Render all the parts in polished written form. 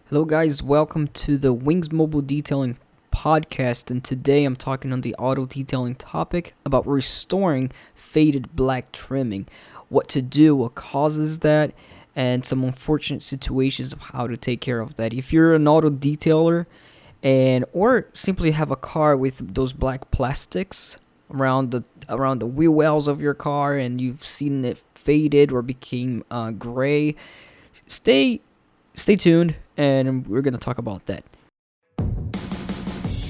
Hello, guys. Welcome to the Wings Mobile Detailing podcast. And today I'm talking on the auto detailing topic about restoring faded black trimming, what to do, what causes that, and some unfortunate situations of how to take care of that. If you're an auto detailer or simply have a car with those black plastics around the wheel wells of your car and you've seen it faded or became gray, stay tuned, and we're going to talk about that.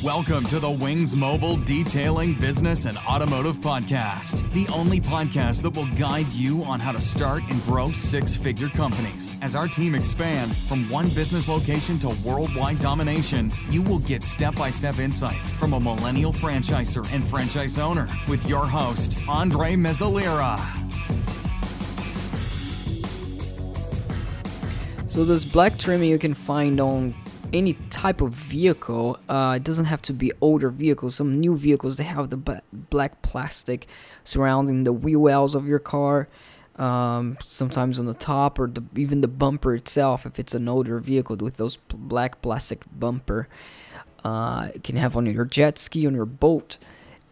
Welcome to the Wings Mobile Detailing Business and Automotive Podcast, the only podcast that will guide you on how to start and grow six-figure companies. As our team expand from one business location to worldwide domination, you will get step-by-step insights from a millennial franchisor and franchise owner with your host, Andre Mezzalera. So this black trimming you can find on any type of vehicle. It doesn't have to be older vehicles. Some new vehicles, they have the black plastic surrounding the wheel wells of your car, sometimes on the top or even the bumper itself if it's an older vehicle with those black plastic bumper. You can have on your jet ski, on your boat,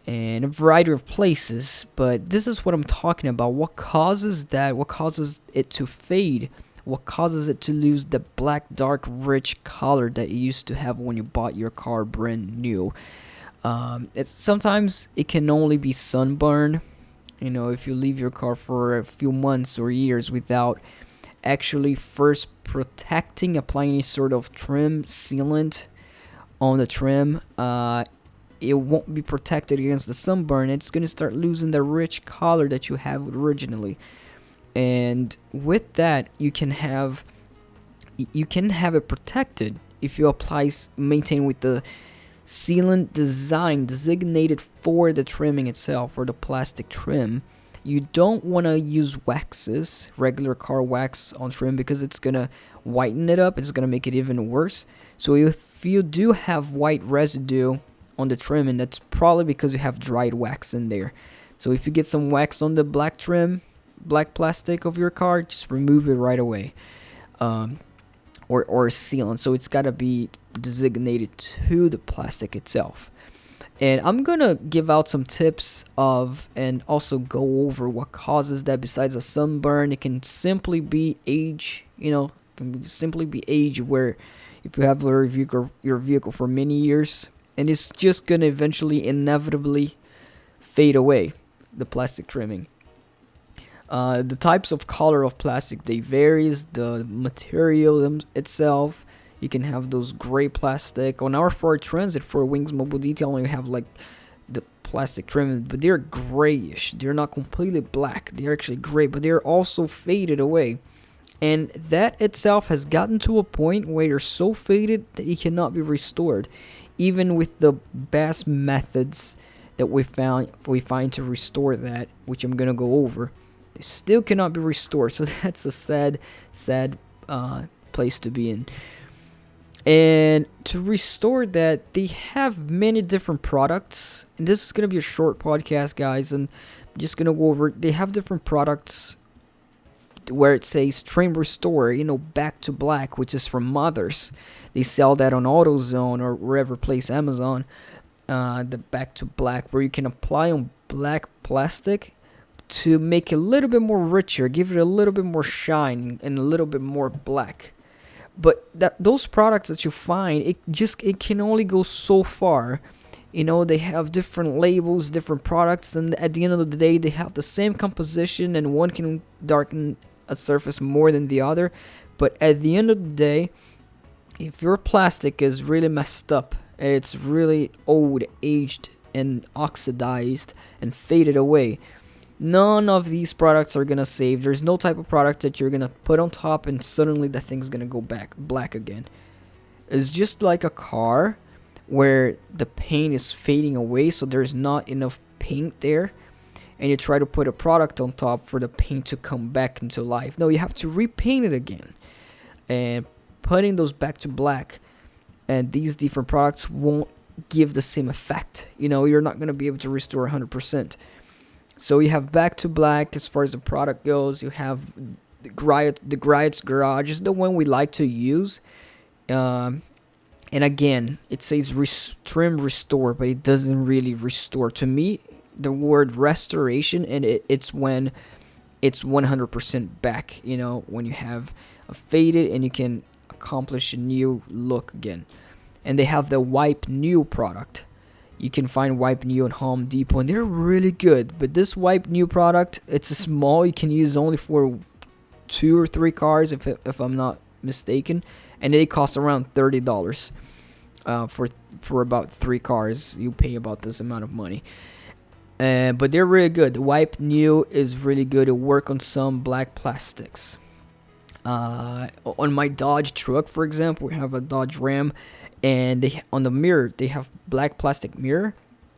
and a variety of places. But this is what I'm talking about. What causes that? What causes it to fade? What causes it to lose the black, dark, rich color that you used to have when you bought your car brand new? Sometimes it can only be sunburn. You know, if you leave your car for a few months or years without actually first applying any sort of trim sealant on the trim, it won't be protected against the sunburn. It's going to start losing the rich color that you have originally. And with that, you can have it protected if you maintain with the sealant design designated for the trimming itself, or the plastic trim. You don't want to use waxes, regular car wax on trim, because it's gonna whiten it up. It's gonna make it even worse. So if you do have white residue on the trim, and that's probably because you have dried wax in there. So if you get some wax on the black plastic of your car, just remove it right away, or sealant. So it's got to be designated to the plastic itself. And I'm gonna give out some tips and also go over what causes that. Besides a sunburn, it can simply be age. Where if you have your vehicle for many years, and it's just gonna eventually inevitably fade away, the plastic trimming. The types of color of plastic, they varies. The material itself, you can have those gray plastic. On our Ford Transit for Wings Mobile Detailing, you have like the plastic trim, but they're grayish. They're not completely black. They're actually gray, but they're also faded away. And that itself has gotten to a point where they're so faded that it cannot be restored, even with the best methods that we find to restore that, which I'm gonna go over. They still cannot be restored. So that's a sad place to be in. And to restore that, they have many different products. And this is going to be a short podcast, guys. And I'm just going to go over, they have different products where it says Trim Restore, back to black, which is from Mothers. They sell that on AutoZone or wherever place, Amazon. The back to black, where you can apply on black plastic to make it a little bit more richer, give it a little bit more shine and a little bit more black. But those products that you find, it can only go so far. They have different labels, different products, and at the end of the day, they have the same composition, and one can darken a surface more than the other. But at the end of the day, if your plastic is really messed up and it's really old, aged, and oxidized and faded away, none of these products are gonna save. There's no type of product that you're gonna put on top and suddenly that thing's gonna go back black again. It's just like a car where the paint is fading away, so there's not enough paint there, and you try to put a product on top for the paint to come back into life. No, you have to repaint it again, and putting those back to black, and these different products won't give the same effect. You're not gonna be able to restore 100%. So you have back to black as far as the product goes. You have the GriotsGarage is the one we like to use. And again, it says trim restore, but it doesn't really restore. To me, the word restoration, and it's when it's 100% back. You know, when you have a faded and you can accomplish a new look again. And they have the WipeNew product. You can find WipeNew at Home Depot, and they're really good. But this WipeNew product, it's a small. You can use only for 2 or 3 cars, if I'm not mistaken, and they cost around $30. For about 3 cars, you pay about this amount of money. But they're really good. The WipeNew is really good to work on some black plastics. On my Dodge truck, for example, we have a Dodge Ram, and on the mirror they have black plastic mirror,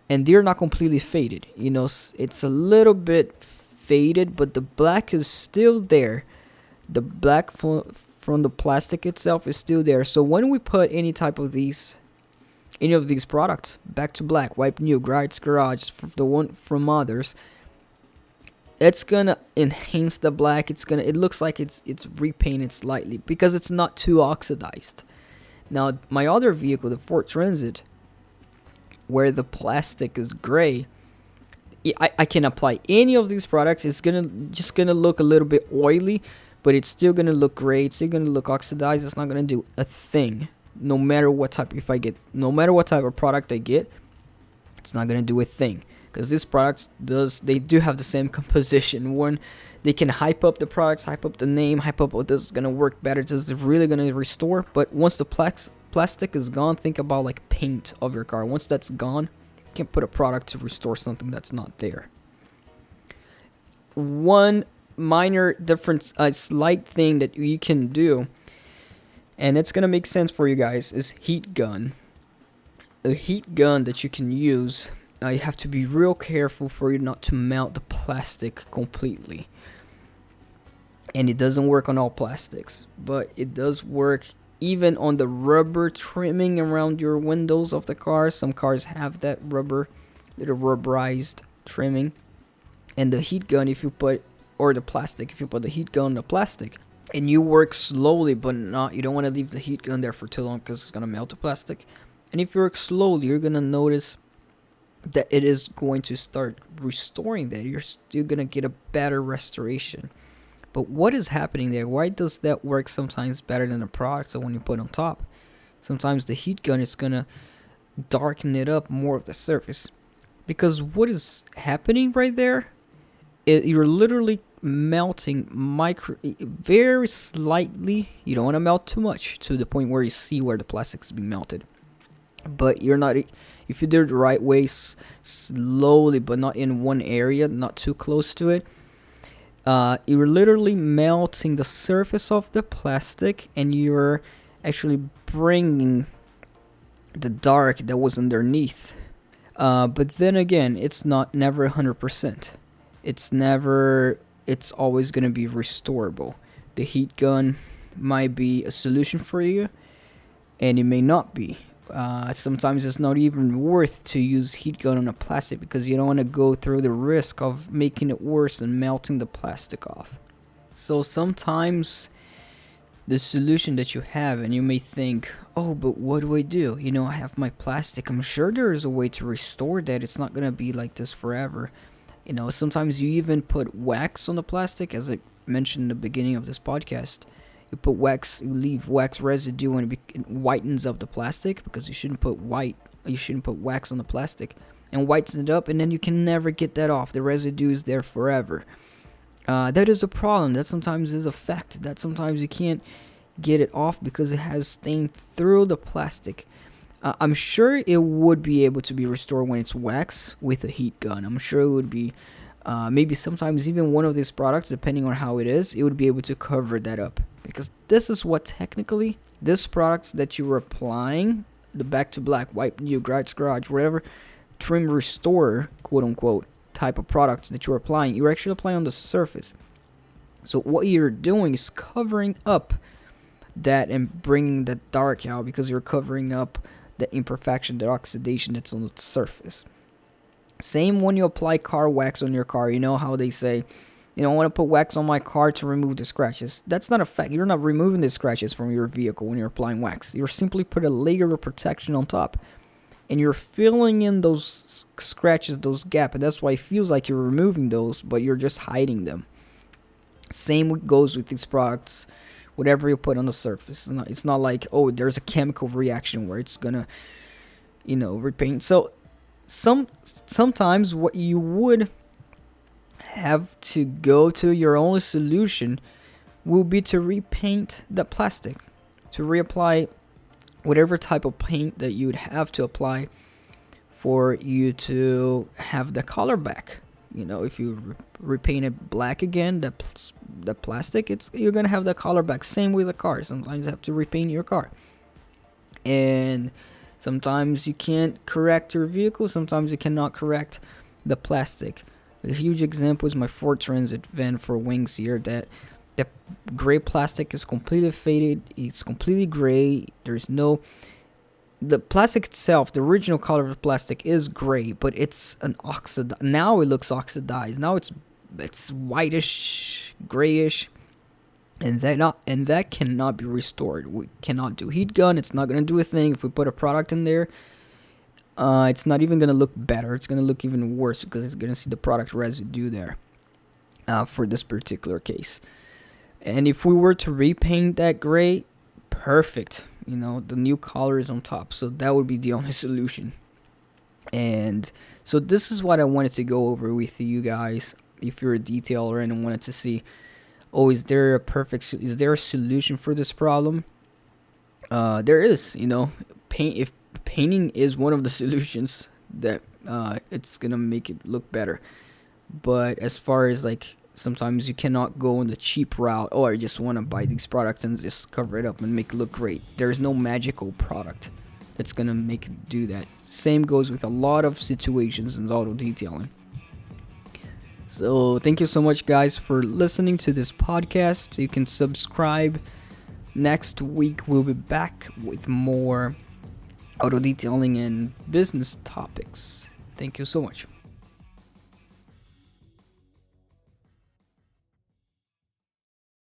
and they're not completely faded. You know, it's a little bit faded, but the black is still there. The black from the plastic itself is still there. So when we put any of these products back to black, WipeNew, GriotsGarage, the one from others, it's gonna enhance the black. It looks like it's repainted slightly because it's not too oxidized. Now my other vehicle, the Ford Transit, where the plastic is gray, I can apply any of these products. It's just gonna look a little bit oily, but it's still gonna look gray. It's still gonna look oxidized. It's not gonna do a thing. No matter what type of product I get, it's not gonna do a thing. Because these products they do have the same composition. One, they can hype up the products, hype up the name, hype up what this is gonna work better. It's really gonna restore. But once the plastic is gone, think about like paint of your car. Once that's gone, you can't put a product to restore something that's not there. One minor difference, a slight thing that you can do, and it's gonna make sense for you guys, is heat gun. A heat gun that you can use. You have to be real careful for you not to melt the plastic completely. And it doesn't work on all plastics, but it does work even on the rubber trimming around your windows of the car. Some cars have that little rubberized trimming. And the heat gun, if you put the heat gun on the plastic, and you work slowly, but you don't want to leave the heat gun there for too long because it's going to melt the plastic. And if you work slowly, you're going to notice that it is going to start restoring that. You're still going to get a better restoration. But what is happening there? Why does that work sometimes better than the product? So when you put on top, sometimes the heat gun is going to darken it up more of the surface. Because what is happening right there, you're literally melting very slightly. You don't want to melt too much to the point where you see where the plastic is being melted. But you're not, if you do it the right way, slowly, but not in one area, not too close to it, you're literally melting the surface of the plastic, and you're actually bringing the dark that was underneath. But then again, it's never 100%. It's always going to be restorable. The heat gun might be a solution for you, and it may not be. Sometimes it's not even worth to use heat gun on a plastic because you don't want to go through the risk of making it worse and melting the plastic off. So sometimes the solution that you have, and you may think, oh, but what do? I have my plastic. I'm sure there is a way to restore that. It's not going to be like this forever. Sometimes you even put wax on the plastic, as I mentioned in the beginning of this podcast. You put wax, you leave wax residue, and it whitens up the plastic, because you shouldn't put wax on the plastic, and whitens it up, and then you can never get that off. The residue is there forever. That is a problem. That sometimes is a fact. That sometimes you can't get it off because it has stained through the plastic. I'm sure it would be able to be restored when it's wax with a heat gun. I'm sure it would be. Maybe sometimes even one of these products, depending on how it is, it would be able to cover that up. Because this is what technically, this products that you were applying, the back to black, WipeNew, GriotsGarage, whatever, trim restore, quote unquote, type of products that you're applying, you're actually applying on the surface. So what you're doing is covering up that and bringing the dark out, because you're covering up the imperfection, the oxidation that's on the surface. Same when you apply car wax on your car. You know how they say I want to put wax on my car to remove the scratches. That's not a fact. You're not removing the scratches from your vehicle when you're applying wax. You're simply put a layer of protection on top. And you're filling in those scratches, those gaps. And that's why it feels like you're removing those, but you're just hiding them. Same goes with these products. Whatever you put on the surface. It's not like, oh, there's a chemical reaction where it's going to, repaint. So sometimes what you would have to go to, your only solution will be to repaint the plastic, to reapply whatever type of paint that you would have to apply for you to have the color back. If you repaint it black again, the plastic, you're gonna have the color back. Same with the car. Sometimes you have to repaint your car, and sometimes you can't correct your vehicle. Sometimes you cannot correct the plastic. A huge example is my Ford Transit van for wings here. That the gray plastic is completely faded. It's completely gray. The plastic itself, the original color of the plastic is gray, but it's an oxid. Now it looks oxidized. Now it's whitish, grayish, and that cannot be restored. We cannot do heat gun. It's not gonna do a thing. If we put a product in there, it's not even gonna look better. It's gonna look even worse because it's gonna see the product residue there. For this particular case, and if we were to repaint that gray, perfect. The new color is on top, so that would be the only solution. And so this is what I wanted to go over with you guys. If you're a detailer and wanted to see, is there a solution for this problem? There is. If painting is one of the solutions that it's gonna make it look better. But as far as sometimes you cannot go on the cheap route. Oh, I just want to buy these products and just cover it up and make it look great. There's no magical product that's going to make it do that. Same goes with a lot of situations in auto detailing. So thank you so much, guys, for listening to this podcast. You can subscribe. Next week, we'll be back with more auto detailing and business topics. Thank you so much.